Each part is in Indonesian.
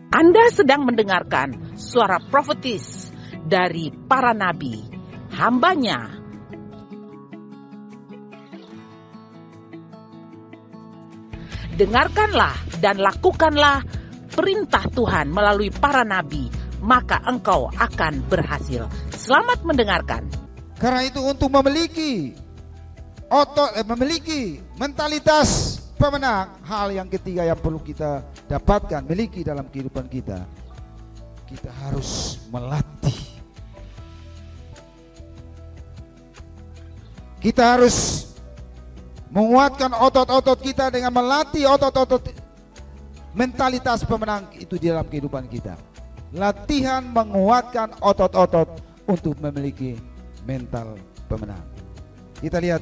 Anda sedang mendengarkan suara profetis dari para nabi, hambanya. Dengarkanlah dan lakukanlah perintah Tuhan melalui para nabi, maka engkau akan berhasil. Selamat mendengarkan. Karena itu untuk memiliki mentalitas pemenang, hal yang ketiga yang perlu kita dapatkan, miliki dalam kehidupan kita, kita harus melatih. Kita harus menguatkan otot-otot kita dengan melatih otot-otot mentalitas pemenang itu di dalam kehidupan kita. Latihan menguatkan otot-otot untuk memiliki mental pemenang. Kita lihat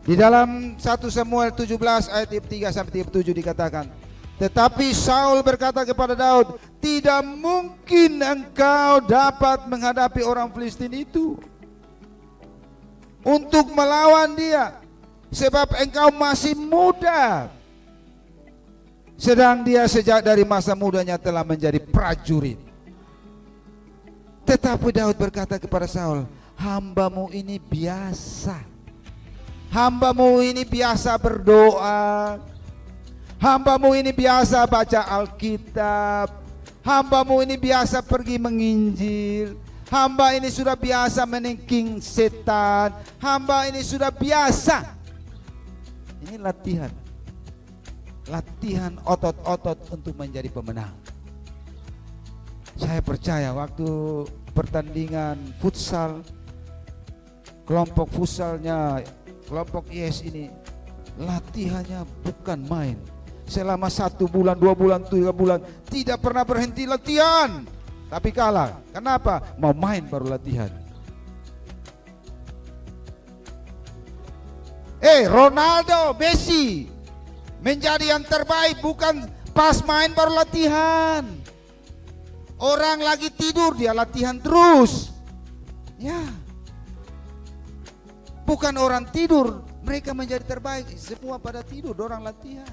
di dalam 1 Samuel 17 ayat 3 sampai 7 dikatakan, tetapi Saul berkata kepada Daud, tidak mungkin engkau dapat menghadapi orang Filistin itu untuk melawan dia, sebab engkau masih muda, sedang dia sejak dari masa mudanya telah menjadi prajurit. Tetapi Daud berkata kepada Saul, hambamu ini biasa, hambamu ini biasa berdoa, hambamu ini biasa baca Alkitab, hambamu ini biasa pergi menginjil, hamba ini sudah biasa menengking setan, hamba ini sudah biasa. Ini latihan, latihan otot-otot untuk menjadi pemenang. Saya percaya waktu pertandingan futsal, kelompok futsalnya, kelompok IS ini, latihannya bukan main. Selama 1 bulan, 2 bulan, 3 bulan, tidak pernah berhenti latihan. Tapi kalah. Kenapa? Mau main baru latihan. Ronaldo, Messi menjadi yang terbaik bukan pas main baru latihan. Orang lagi tidur dia latihan terus. Ya. Bukan orang tidur mereka menjadi terbaik, semua pada tidur, orang latihan.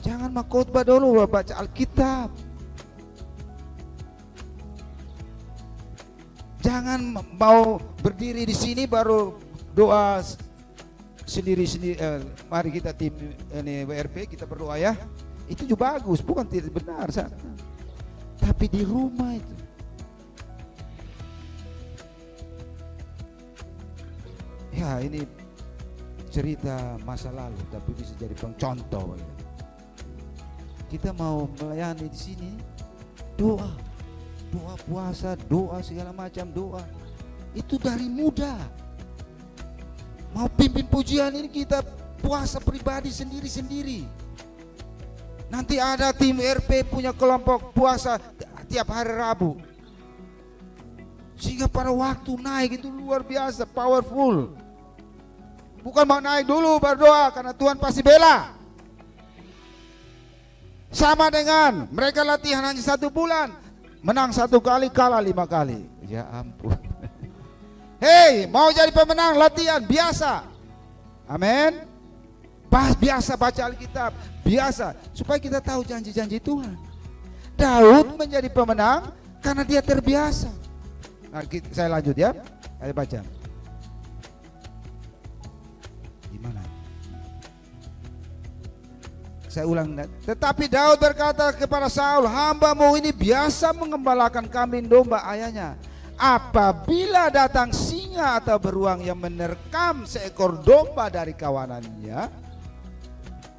Jangan mau khotbah dulu, baca Alkitab. Jangan mau berdiri di sini baru doa sendiri-sendiri. Mari kita tim ini WRP kita berdoa ya. Itu juga bagus, bukan tidak benar sana. Tapi di rumah itu. Ya ini cerita masa lalu, tapi bisa jadi contoh. Ya. Kita mau melayani di sini, doa puasa, doa segala macam doa. Itu dari muda. Mau pimpin pujian ini kita puasa pribadi sendiri-sendiri. Nanti ada tim RP punya kelompok puasa tiap hari Rabu. Sehingga pada waktu naik itu luar biasa, powerful. Bukan mau naik dulu berdoa karena Tuhan pasti bela. Sama dengan mereka latihan hanya 1 bulan, menang 1 kali, kalah 5 kali. Ya ampun. Hei, mau jadi pemenang latihan biasa. Amin. Biasa baca Alkitab, biasa supaya kita tahu janji-janji Tuhan. Daud menjadi pemenang karena dia terbiasa. Nah, saya lanjut ya. Ayo baca. Gimana? Saya ulang. Tetapi Daud berkata kepada Saul, hambamu ini biasa mengembalakan kambing domba ayahnya. Apabila datang singa atau beruang yang menerkam seekor domba dari kawanannya,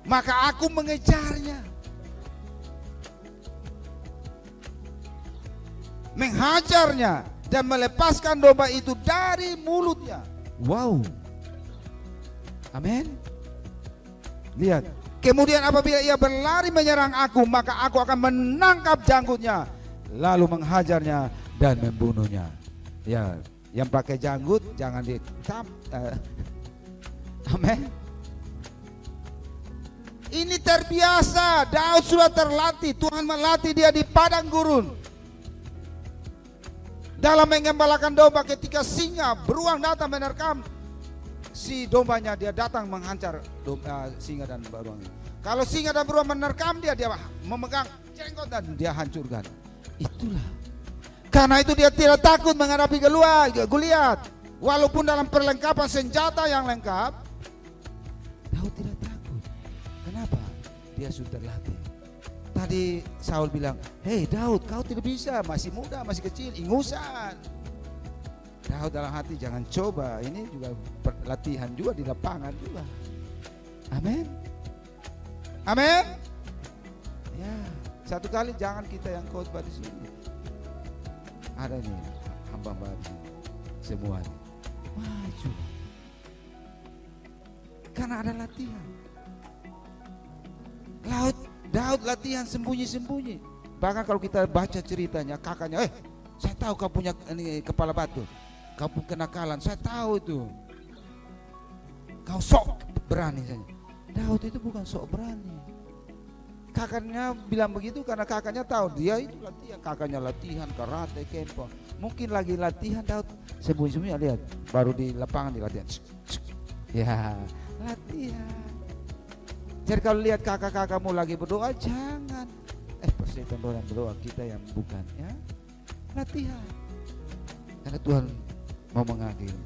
maka aku mengejarnya, menghajarnya dan melepaskan domba itu dari mulutnya. Wow. Amin. Lihat. Kemudian apabila ia berlari menyerang aku, maka aku akan menangkap janggutnya, lalu menghajarnya dan membunuhnya. Ya, yang pakai janggut jangan ditap. Amin. Ini terbiasa. Daud sudah terlatih. Tuhan melatih dia di padang gurun dalam mengembalakan domba ketika singa beruang datang menerkam si dombanya, dia datang menghancar singa dan beruang. Kalau singa dan beruang menerkam dia, dia memegang jenggot dan dia hancurkan. Itulah. Karena itu dia tidak takut menghadapi Goliat. Walaupun dalam perlengkapan senjata yang lengkap, Daud tidak takut. Kenapa? Dia sudah terlatih. Tadi Saul bilang, hei Daud, kau tidak bisa, masih muda, masih kecil, ingusan. Daud dalam hati, jangan coba, ini juga latihan juga di lapangan juga. Amin. Amin. Ya, satu kali jangan kita yang khotbah di sini. Ada nih hamba-hamba semua maju. Karena ada latihan. Daud latihan sembunyi-sembunyi. Bahkan kalau kita baca ceritanya, kakaknya, saya tahu kau punya ini, kepala batu, kau punya kenakalan, saya tahu itu. Kau sok berani saja. Daud itu bukan sok berani. Kakaknya bilang begitu karena kakaknya tahu dia itu latihan. Kakaknya latihan karate, kempo. Mungkin lagi latihan, Daud sembunyi-sembunyi, lihat, baru di lapangan di latihan. Ya, latihan. Jadi kalau lihat kakak-kakakmu lagi berdoa, jangan persetan orang berdoa, kita yang bukan, ya. Latihan. Karena Tuhan mau mengakhiri.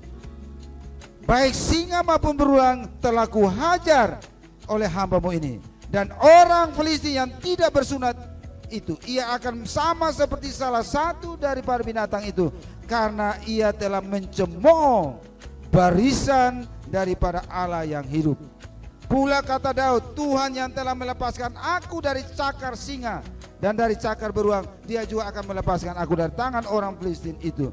Baik singa maupun beruang telah kuhajar oleh hamba-Mu ini. Dan orang Filistin yang tidak bersunat itu, ia akan sama seperti salah satu daripada binatang itu, karena ia telah mencemooh barisan daripada Allah yang hidup. Pula kata Daud, Tuhan yang telah melepaskan aku dari cakar singa dan dari cakar beruang, dia juga akan melepaskan aku dari tangan orang Filistin itu.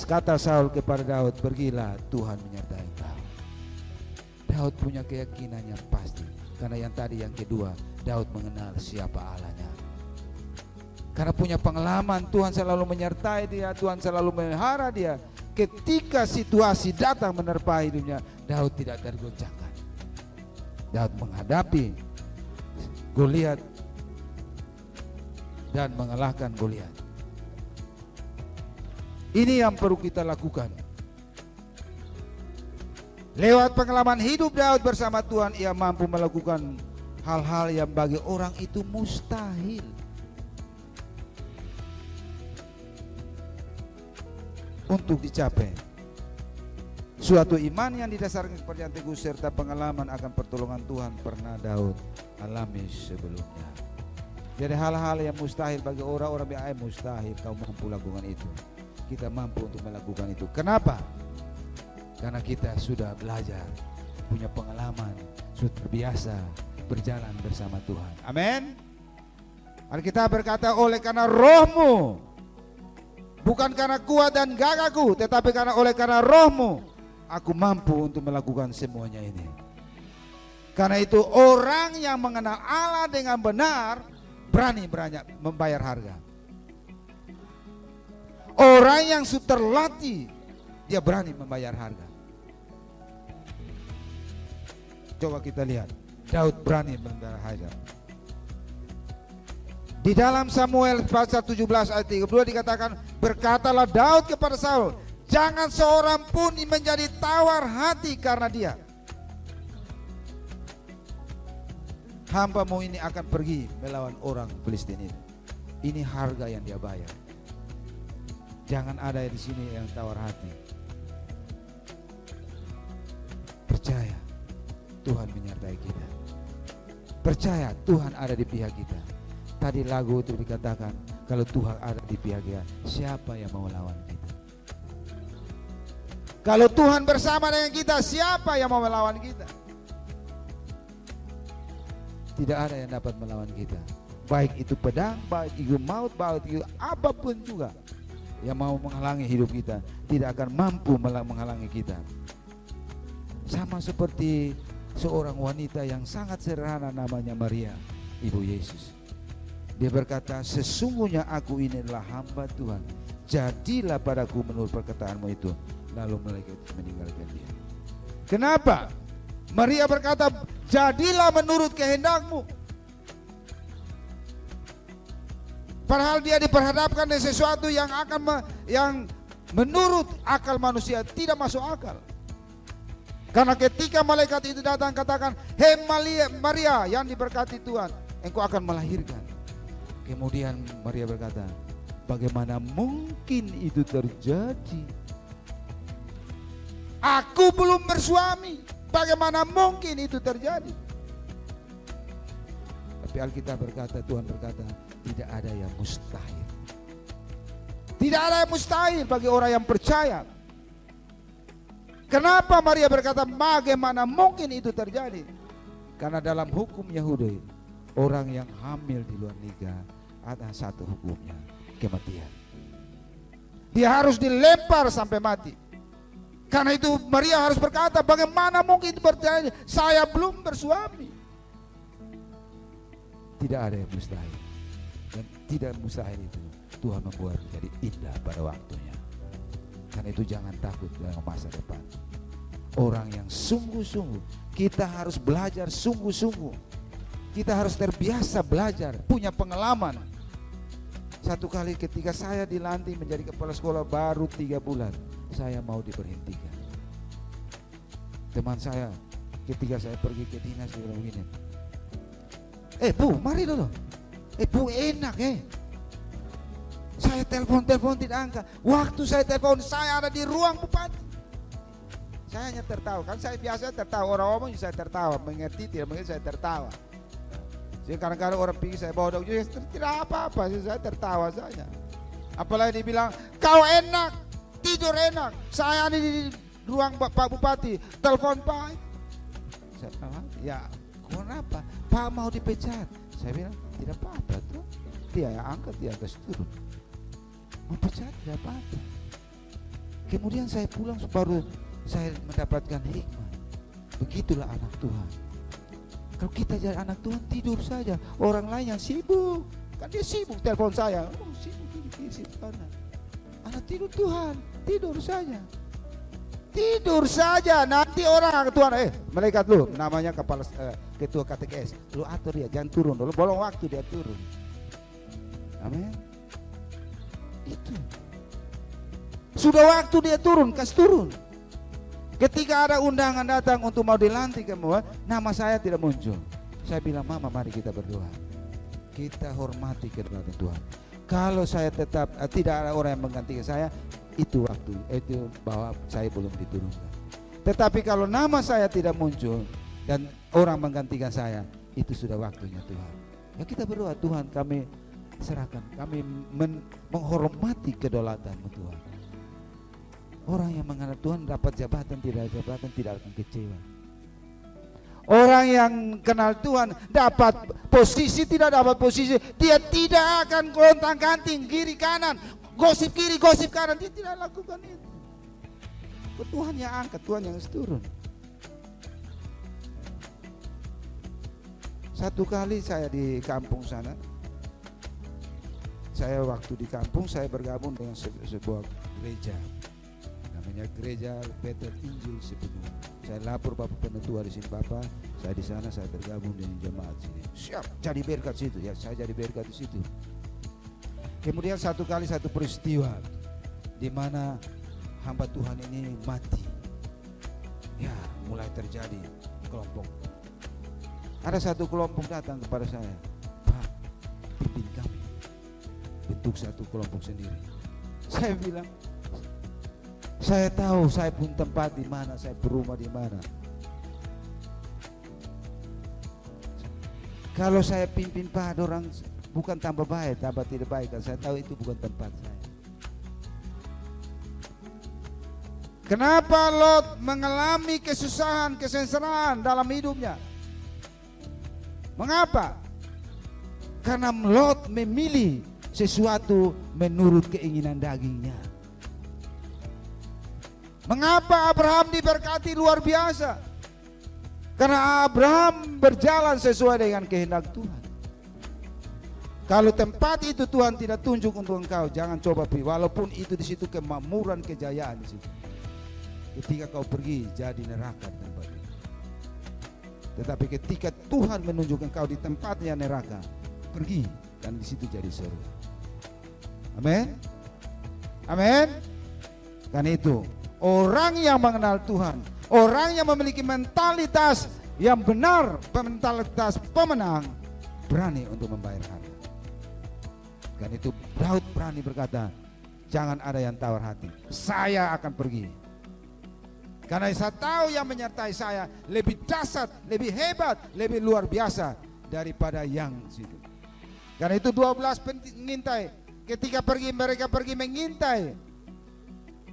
Kata Saul kepada Daud, pergilah, Tuhan menyertai kau. Daud punya keyakinan yang pasti. Karena yang tadi, yang kedua, Daud mengenal siapa Allahnya. Karena punya pengalaman, Tuhan selalu menyertai dia, Tuhan selalu memelihara dia. Ketika situasi datang menerpa hidupnya, Daud tidak tergoncangkan. Daud menghadapi Goliat dan mengalahkan Goliat. Ini yang perlu kita lakukan. Lewat pengalaman hidup Daud bersama Tuhan, ia mampu melakukan hal-hal yang bagi orang itu mustahil. Untuk dicapai suatu iman yang didasarkan kepercayaan teguh serta pengalaman akan pertolongan Tuhan pernah Daud alami sebelumnya. Jadi hal-hal yang mustahil bagi orang-orang yang mustahil, kau mampu lakukan itu. Kita mampu untuk melakukan itu. Kenapa? Karena kita sudah belajar, punya pengalaman, sudah terbiasa berjalan bersama Tuhan. Amin. Alkitab berkata, oleh karena rohmu, bukan karena kuat dan gagahku, tetapi oleh karena rohmu, aku mampu untuk melakukan semuanya ini. Karena itu orang yang mengenal Allah dengan benar berani membayar harga. Orang yang sudah terlatih, dia berani membayar harga. Coba kita lihat, Daud berani membayar harga. Di dalam Samuel pasal 17 ayat 32 dikatakan, berkatalah Daud kepada Saul, jangan seorang pun menjadi tawar hati karena dia. Hamba-Mu ini akan pergi melawan orang Filistin itu. Ini harga yang dia bayar. Jangan ada di sini yang tawar hati. Percaya Tuhan menyertai kita. Percaya Tuhan ada di pihak kita. Tadi lagu itu dikatakan, kalau Tuhan ada di pihak kita, siapa yang mau lawan kita? Kalau Tuhan bersama dengan kita, siapa yang mau melawan kita? Tidak ada yang dapat melawan kita. Baik itu pedang, baik itu maut, baik itu apapun juga yang mau menghalangi hidup kita, tidak akan mampu menghalangi kita. Sama seperti seorang wanita yang sangat sederhana, namanya Maria, ibu Yesus. Dia berkata, sesungguhnya aku ini adalah hamba Tuhan, jadilah padaku menurut perkataanmu itu. Lalu malaikat meninggalkan dia. Kenapa? Maria berkata, jadilah menurut kehendakmu. Padahal dia diperhadapkan dengan sesuatu yang menurut akal manusia tidak masuk akal. Karena ketika malaikat itu datang katakan, "Hei Maria yang diberkati Tuhan, engkau akan melahirkan." Kemudian Maria berkata, "Bagaimana mungkin itu terjadi? Aku belum bersuami. Bagaimana mungkin itu terjadi?" Tapi Alkitab berkata, Tuhan berkata, tidak ada yang mustahil. Tidak ada yang mustahil bagi orang yang percaya. Kenapa Maria berkata bagaimana mungkin itu terjadi? Karena dalam hukum Yahudi, orang yang hamil di luar nikah ada satu hukumnya, kematian. Dia harus dilempar sampai mati. Karena itu Maria harus berkata, bagaimana mungkin itu terjadi? Saya belum bersuami. Tidak ada yang mustahil. Dan tidak mustahil itu Tuhan membuat menjadi indah pada waktunya. Karena itu jangan takut dalam masa depan. Orang yang sungguh-sungguh, kita harus belajar sungguh-sungguh. Kita harus terbiasa belajar, punya pengalaman. Satu kali ketika saya dilantik menjadi kepala sekolah baru 3 bulan, saya mau diberhentikan. Teman saya ketika saya pergi ke dinas dia bilang begini, Bu, mari dulu. Bu, enak Saya telepon tidak angkat. Waktu saya telepon, saya ada di ruang bupati. Saya hanya tertawa, kan saya biasa tertawa. Orang ngomong saya tertawa, mengerti tidak mengerti saya tertawa. Jadi kadang-kadang orang pikir saya bodoh, tidak apa-apa, saya tertawa saja. Apalagi dibilang, kau enak, tidur enak. Saya ada di ruang Pak Bupati, telepon Pak. Saya bilang, ya kenapa? Pak mau dipecat. Saya bilang, tidak apa-apa tuh. Dia yang angkat, dia akan turun. Mau pecat, tidak apa-apa. Kemudian saya pulang, baru saya mendapatkan hikmah. Begitulah anak Tuhan. Kalau kita jadi anak Tuhan, tidur saja. Orang lain yang sibuk, kan dia sibuk telepon saya. Sibuk ini, sibuk kanan. Anak tidur Tuhan, tidur saja. Tidur saja, nanti orang Tuhan, malaikat lu, namanya kepala ketua KTKS, lu atur dia, jangan turun dulu, bolong waktu dia turun. Amin. Itu. Sudah waktu dia turun, kasih turun. Ketika ada undangan datang untuk mau dilantik semua, nama saya tidak muncul. Saya bilang, Mama mari kita berdoa. Kita hormati kedaulatan Tuhan. Kalau saya tetap tidak ada orang yang menggantikan saya, itu waktu itu bahwa saya belum diturunkan. Tetapi kalau nama saya tidak muncul dan orang menggantikan saya, itu sudah waktunya Tuhan. Ya kita berdoa, Tuhan kami serahkan, kami menghormati kedaulatanmu Tuhan. Orang yang mengenal Tuhan dapat jabatan tidak akan kecewa. Orang yang kenal Tuhan dapat posisi tidak dapat posisi, dia tidak akan gontang-ganting kiri kanan, gosip kiri gosip kanan, dia tidak lakukan itu. Tuhan yang angkat, Tuhan yang turun. Satu kali saya di kampung sana, saya waktu di kampung saya bergabung dengan sebuah gereja. Namanya Gereja Peter Injil Sepenuh. Saya lapor Bapak Penetua di sini, Bapak, saya di sana, saya tergabung dengan jemaat sini. Siap, jadi berkat situ ya, saya jadi berkat di situ. Kemudian satu kali satu peristiwa di mana hamba Tuhan ini mati. Ya, mulai terjadi kelompok. Ada satu kelompok datang kepada saya, Pak, pimpin kami, bentuk satu kelompok sendiri. Saya bilang, saya tahu saya pun tempat di mana, saya berumah di mana. Kalau saya pimpin Pak, orang bukan tambah baik, tambah tidak baik. Saya tahu itu bukan tempat saya. Kenapa Lot mengalami kesusahan, kesengsaraan dalam hidupnya? Mengapa? Karena Lot memilih sesuatu menurut keinginan dagingnya. Mengapa Abraham diberkati luar biasa? Karena Abraham berjalan sesuai dengan kehendak Tuhan. Kalau tempat itu Tuhan tidak tunjuk untuk engkau, jangan coba pergi. Walaupun itu di situ kemakmuran, kejayaan di situ. Ketika kau pergi jadi neraka di tempat itu. Tetapi ketika Tuhan menunjukkan kau di tempatnya neraka, pergi dan di situ jadi surga. Amin. Amin. Karena itu orang yang mengenal Tuhan Orang yang memiliki mentalitas yang benar, mentalitas pemenang, berani untuk membayar harga. Dan itu Daud berani berkata, jangan ada yang tawar hati, saya akan pergi. Karena saya tahu yang menyertai saya lebih dahsyat, lebih hebat, lebih luar biasa daripada yang situ. Karena itu 12 pengintai, ketika mereka pergi mengintai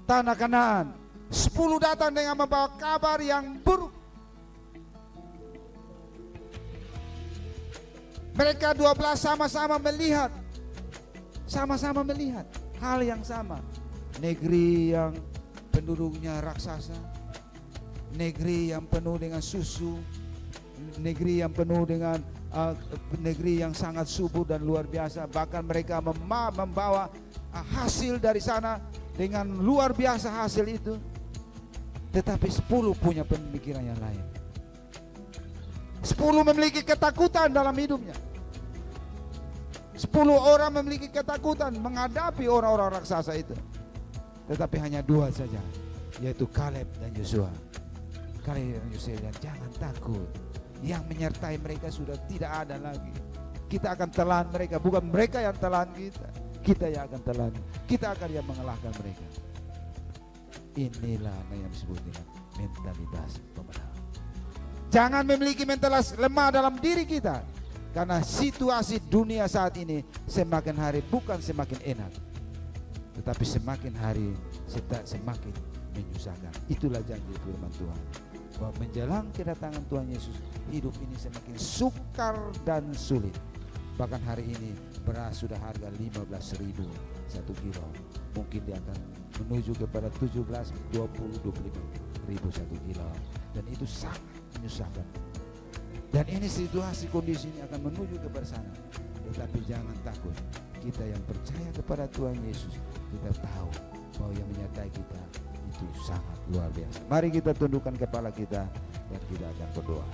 tanah Kanaan, 10 datang dengan membawa kabar yang buruk. Mereka 12 sama-sama melihat hal yang sama. Negeri yang penduduknya raksasa, negeri yang penuh dengan susu, negeri yang penuh dengan negeri yang sangat subur dan luar biasa. Bahkan mereka membawa hasil dari sana dengan luar biasa hasil itu. Tetapi 10 punya pemikiran yang lain. 10 memiliki ketakutan dalam hidupnya. 10 orang memiliki ketakutan menghadapi orang-orang raksasa itu. Tetapi hanya 2 saja, yaitu Kaleb dan Yosua. Kaleb dan Yosua dan jangan takut. Yang menyertai mereka sudah tidak ada lagi. Kita akan telan mereka, bukan mereka yang telan kita. Kita yang akan telan. Kita akan yang mengalahkan mereka. Inilah yang disebut dengan mentalitas pemenang. Jangan memiliki mentalitas lemah dalam diri kita. Karena situasi dunia saat ini semakin hari bukan semakin enak, tetapi semakin hari semakin menyusahkan. Itulah janji firman Tuhan, bahwa menjelang kedatangan Tuhan Yesus, hidup ini semakin sukar dan sulit. Bahkan hari ini beras sudah harga 15.000 1 kilo. Mungkin dia akan menuju kepada 17, 20, 25.000 1 kilo. Dan itu sangat menyusahkan. Dan ini situasi kondisi ini akan menuju kepada sana. Tetapi jangan takut. Kita yang percaya kepada Tuhan Yesus, kita tahu bahwa yang menyertai kita itu sangat luar biasa. Mari kita tundukkan kepala kita dan kita akan berdoa.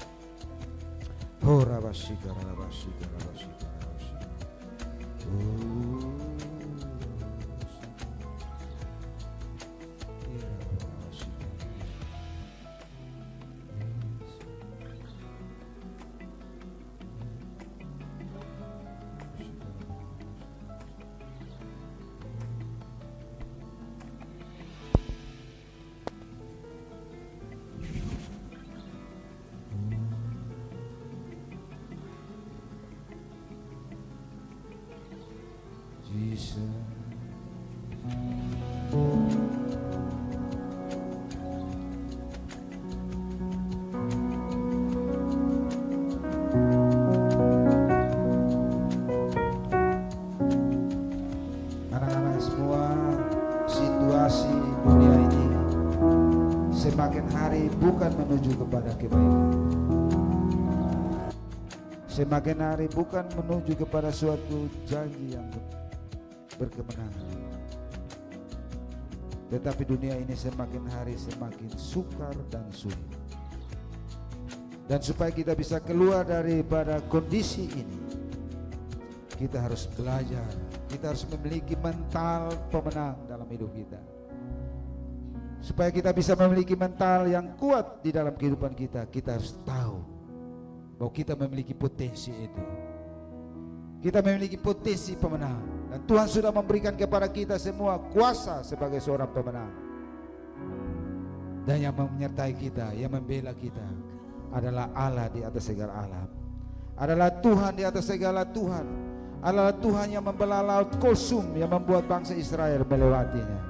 Anak-anak semua, situasi dunia ini semakin hari bukan menuju kepada kebaikan. Semakin hari bukan menuju kepada suatu janji yang berkemenangan. Tetapi dunia ini semakin hari semakin sukar dan sulit. Dan supaya kita bisa keluar daripada kondisi ini, kita harus belajar. Kita harus memiliki mental pemenang dalam hidup kita. Supaya kita bisa memiliki mental yang kuat di dalam kehidupan kita, kita harus tahu bahwa kita memiliki potensi itu. Kita memiliki potensi pemenang. Dan Tuhan sudah memberikan kepada kita semua kuasa sebagai seorang pemenang. Dan yang menyertai kita, yang membela kita adalah Allah di atas segala alam. Adalah Tuhan di atas segala Tuhan. Adalah Tuhan yang membelah laut Kulsum, yang membuat bangsa Israel melewatinya.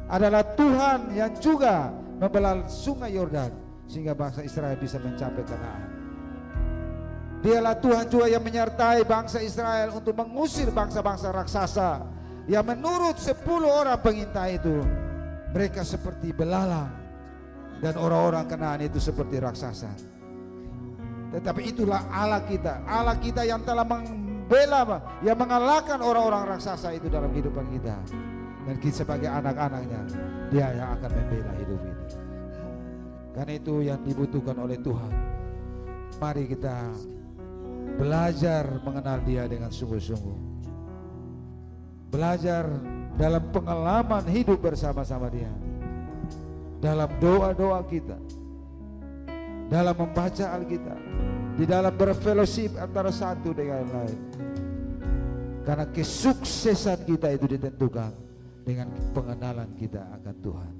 Adalah Tuhan yang juga membelah sungai Yordan sehingga bangsa Israel bisa mencapai Kanaan. Dialah Tuhan juga yang menyertai bangsa Israel untuk mengusir bangsa-bangsa raksasa yang menurut 10 orang pengintai itu mereka seperti belalang dan orang-orang Kanaan itu seperti raksasa. Tetapi itulah Allah kita yang telah membela, yang mengalahkan orang-orang raksasa itu dalam kehidupan kita. Dan kita sebagai anak-anaknya, Dia yang akan membela hidup ini. Karena itu yang dibutuhkan oleh Tuhan. Mari kita belajar mengenal Dia dengan sungguh-sungguh. Belajar dalam pengalaman hidup bersama-sama Dia. dalam doa-doa kita, dalam membaca Alkitab, di dalam berfellowship antara satu dengan yang lain. Karena kesuksesan kita itu ditentukan dengan pengenalan kita akan Tuhan.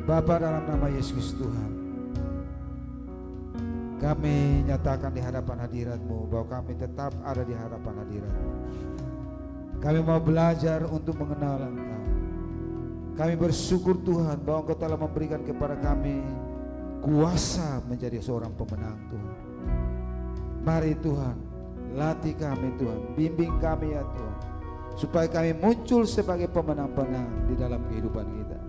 Bapa, dalam nama Yesus Tuhan, kami nyatakan di hadapan hadirat-Mu bahwa kami tetap ada di hadapan hadirat-Mu. Kami mau belajar untuk mengenal Engkau. Kami bersyukur Tuhan bahwa Engkau telah memberikan kepada kami kuasa menjadi seorang pemenang Tuhan. Mari Tuhan, latih kami Tuhan, bimbing kami ya Tuhan, supaya kami muncul sebagai pemenang-pemenang di dalam kehidupan kita.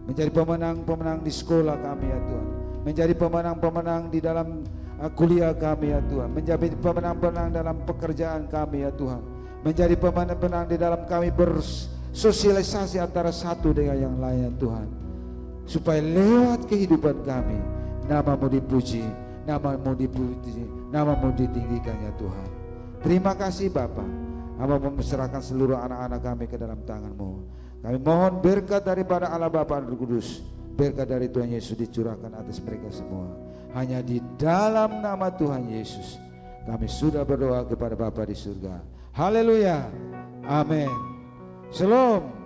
Menjadi pemenang-pemenang di sekolah kami ya Tuhan, menjadi pemenang-pemenang di dalam kuliah kami ya Tuhan, menjadi pemenang-pemenang dalam pekerjaan kami ya Tuhan, menjadi pemenang-pemenang di dalam kami bersosialisasi antara satu dengan yang lain ya Tuhan, supaya lewat kehidupan kami nama-Mu dipuji, nama-Mu dipuji, nama-Mu ditinggikan ya Tuhan. Terima kasih Bapa. Hamba menyerahkan seluruh anak-anak kami ke dalam tangan-Mu. Kami mohon berkat daripada Allah Bapa dan Roh Kudus, berkat dari Tuhan Yesus dicurahkan atas mereka semua. Hanya di dalam nama Tuhan Yesus kami sudah berdoa kepada Bapa di surga. Haleluya. Amin. Shalom.